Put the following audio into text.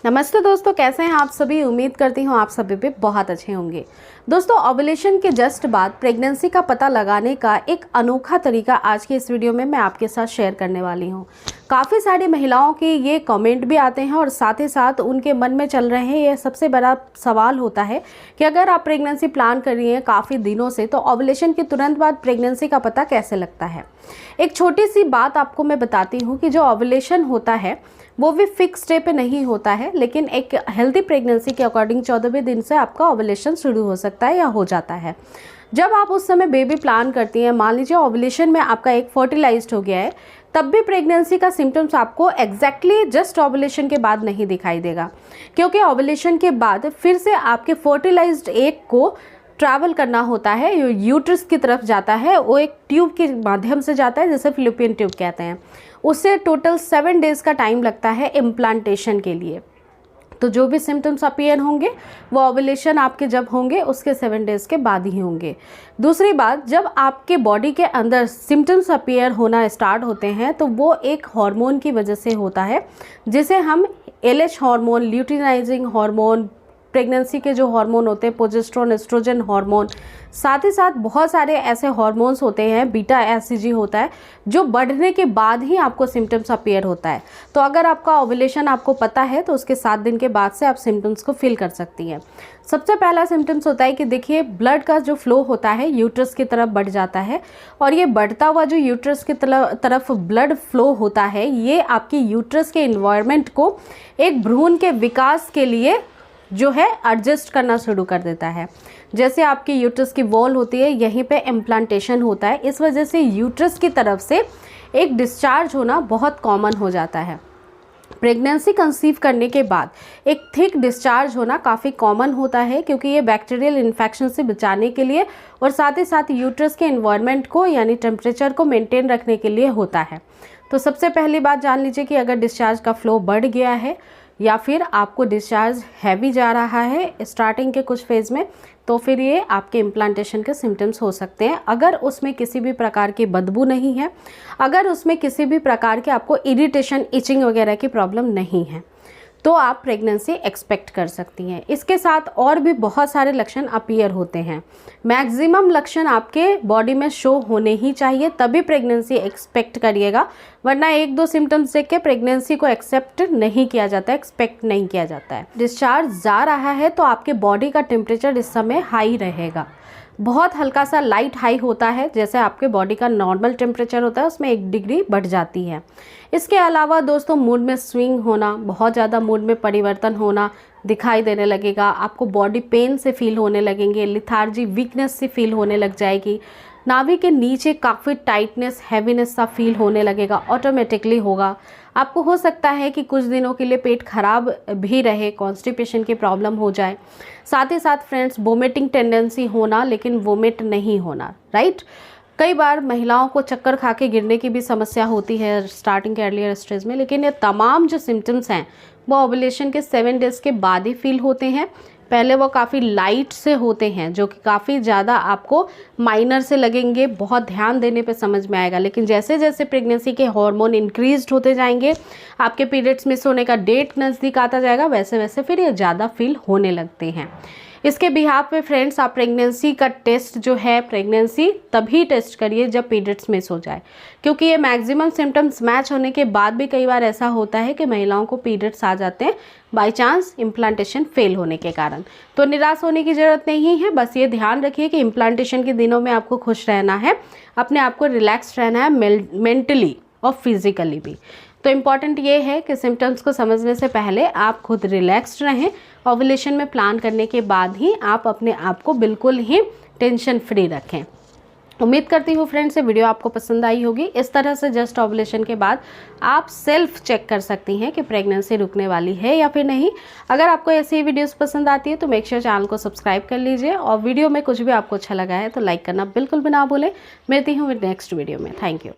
नमस्ते दोस्तों, कैसे हैं आप सभी। उम्मीद करती हूँ आप सभी भी बहुत अच्छे होंगे। दोस्तों, ओव्यूलेशन के जस्ट बाद प्रेगनेंसी का पता लगाने का एक अनोखा तरीका आज की इस वीडियो में मैं आपके साथ शेयर करने वाली हूँ। काफ़ी सारी महिलाओं के ये कमेंट भी आते हैं और साथ ही साथ उनके मन में चल रहे हैं ये सबसे बड़ा सवाल होता है कि अगर आप प्रेगनेंसी प्लान कर रही हैं काफ़ी दिनों से, तो ओव्यूलेशन के तुरंत बाद प्रेगनेंसी का पता कैसे लगता है। एक छोटी सी बात आपको मैं बताती हूँ कि जो ओव्यूलेशन होता है वो भी फिक्स डे पे नहीं होता है, लेकिन एक हेल्दी प्रेगनेंसी के अकॉर्डिंग 14वें दिन से आपका ओव्यूलेशन शुरू हो सकता है या हो जाता है। जब आप उस समय बेबी प्लान करती हैं, मान लीजिए ओव्यूलेशन में आपका एक फर्टिलाइज्ड हो गया है, तब भी प्रेगनेंसी का सिम्टम्स आपको एग्जैक्टली जस्ट ओव्यूलेशन के बाद नहीं दिखाई देगा, क्योंकि ओव्यूलेशन के बाद फिर से आपके फर्टिलाइज्ड एग को ट्रैवल करना होता है, यूट्रस की तरफ जाता है। वो एक ट्यूब के माध्यम से जाता है जिसे फिलिपियन ट्यूब कहते हैं। उससे टोटल 7 डेज़ का टाइम लगता है इम्प्लांटेशन के लिए। तो जो भी सिम्टम्स अपीयर होंगे वो ओव्यूलेशन आपके जब होंगे उसके 7 डेज़ के बाद ही होंगे। दूसरी बात, जब आपके बॉडी के अंदर सिम्टम्स अपीयर होना स्टार्ट होते हैं तो वो एक हार्मोन की वजह से होता है, जिसे हम LH hormone, luteinizing hormone, pregnancy के जो हार्मोन होते हैं प्रोजेस्टेरोन, एस्ट्रोजन हार्मोन, साथ ही साथ बहुत सारे ऐसे हार्मोन्स होते हैं, बीटा एसीजी होता है, जो बढ़ने के बाद ही आपको सिम्टम्स अपीयर होता है। तो अगर आपका ओव्यूलेशन आपको पता है तो उसके 7 दिन के बाद से आप सिम्टम्स को फील कर सकती हैं। सबसे पहला सिम्टम्स होता है कि देखिए, ब्लड का जो फ्लो होता है यूट्रस की तरफ बढ़ जाता है, और ये बढ़ता हुआ जो यूट्रस की तरफ ब्लड फ्लो होता है, ये आपकी यूट्रस के इन्वायरमेंट को एक भ्रूण के विकास के लिए जो है एडजस्ट करना शुरू कर देता है। जैसे आपकी यूट्रस की वॉल होती है, यहीं पे इम्प्लांटेशन होता है, इस वजह से यूट्रस की तरफ से एक डिस्चार्ज होना बहुत कॉमन हो जाता है। प्रेगनेंसी कंसीव करने के बाद एक थिक डिस्चार्ज होना काफ़ी कॉमन होता है, क्योंकि ये बैक्टीरियल इन्फेक्शन से बचाने के लिए और साथ ही साथ यूट्रस के एनवायरनमेंट को यानी टेम्परेचर को मेंटेन रखने के लिए होता है। तो सबसे पहली बात जान लीजिए कि अगर डिस्चार्ज का फ्लो बढ़ गया है या फिर आपको डिस्चार्ज हैवी जा रहा है स्टार्टिंग के कुछ फेज़ में, तो फिर ये आपके इम्प्लांटेशन के सिम्टम्स हो सकते हैं। अगर उसमें किसी भी प्रकार की बदबू नहीं है, अगर उसमें किसी भी प्रकार के आपको इरिटेशन, इचिंग वगैरह की प्रॉब्लम नहीं है, तो आप प्रेगनेंसी एक्सपेक्ट कर सकती हैं। इसके साथ और भी बहुत सारे लक्षण अपीयर होते हैं। मैक्सिमम लक्षण आपके बॉडी में शो होने ही चाहिए, तभी प्रेगनेंसी एक्सपेक्ट करिएगा, वरना 1-2 सिम्टम्स देख के प्रेगनेंसी को एक्सेप्ट नहीं किया जाता है, एक्सपेक्ट नहीं किया जाता है। डिस्चार्ज जा रहा है तो आपके बॉडी का टेम्परेचर इस समय हाई रहेगा, बहुत हल्का सा लाइट हाई होता है, जैसे आपके बॉडी का नॉर्मल टेम्परेचर होता है उसमें 1 डिग्री बढ़ जाती है। इसके अलावा दोस्तों, मूड में स्विंग होना, बहुत ज़्यादा मूड में परिवर्तन होना दिखाई देने लगेगा। आपको बॉडी पेन से फील होने लगेंगे, लिथार्जी, वीकनेस से फील होने लग जाएगी। नाभि के नीचे काफ़ी टाइटनेस, हैवीनेस सा फील होने लगेगा, ऑटोमेटिकली होगा। आपको हो सकता है कि कुछ दिनों के लिए पेट खराब भी रहे, कॉन्स्टिपेशन की प्रॉब्लम हो जाए। साथ ही साथ फ्रेंड्स, वोमिटिंग टेंडेंसी होना, लेकिन वोमिट नहीं होना, राइट। कई बार महिलाओं को चक्कर खा के गिरने की भी समस्या होती है स्टार्टिंग के अर्लियर स्टेज में, लेकिन ये तमाम जो सिम्टम्स हैं वो ओव्यूलेशन के 7 डेज़ के बाद ही फील होते हैं। पहले वो काफ़ी लाइट से होते हैं, जो कि काफ़ी ज़्यादा आपको माइनर से लगेंगे, बहुत ध्यान देने पे समझ में आएगा, लेकिन जैसे जैसे प्रेगनेंसी के हार्मोन इंक्रीज्ड होते जाएंगे, आपके पीरियड्स मिस होने का डेट नज़दीक आता जाएगा, वैसे वैसे फिर ये ज़्यादा फील होने लगते हैं। इसके बिहाफ पे फ्रेंड्स, आप प्रेगनेंसी का टेस्ट जो है, प्रेगनेंसी तभी टेस्ट करिए जब पीरियड्स मिस हो जाए, क्योंकि ये मैक्सिमम सिम्टम्स मैच होने के बाद भी कई बार ऐसा होता है कि महिलाओं को पीरियड्स आ जाते हैं बाई चांस इम्प्लांटेशन फेल होने के कारण। तो निराश होने की ज़रूरत नहीं है, बस ये ध्यान रखिए कि इम्प्लांटेशन के दिनों में आपको खुश रहना है, अपने आप को रिलैक्स रहना है, मेंटली और फिजिकली भी। तो इम्पॉर्टेंट ये है कि सिम्टम्स को समझने से पहले आप खुद रिलैक्स्ड रहें। ओव्यूलेशन में प्लान करने के बाद ही आप अपने आप को बिल्कुल ही टेंशन फ्री रखें। उम्मीद करती हूँ फ्रेंड्स ये वीडियो आपको पसंद आई होगी। इस तरह से जस्ट ओव्यूलेशन के बाद आप सेल्फ चेक कर सकती हैं कि प्रेगनेंसी रुकने वाली है या फिर नहीं। अगर आपको ऐसी वीडियोस पसंद आती है तो मेक श्योर चैनल को सब्सक्राइब कर लीजिए, और वीडियो में कुछ भी आपको अच्छा लगा है तो लाइक करना बिल्कुल भी ना भूलें। मिलती हूँ नेक्स्ट वीडियो में। Thank you.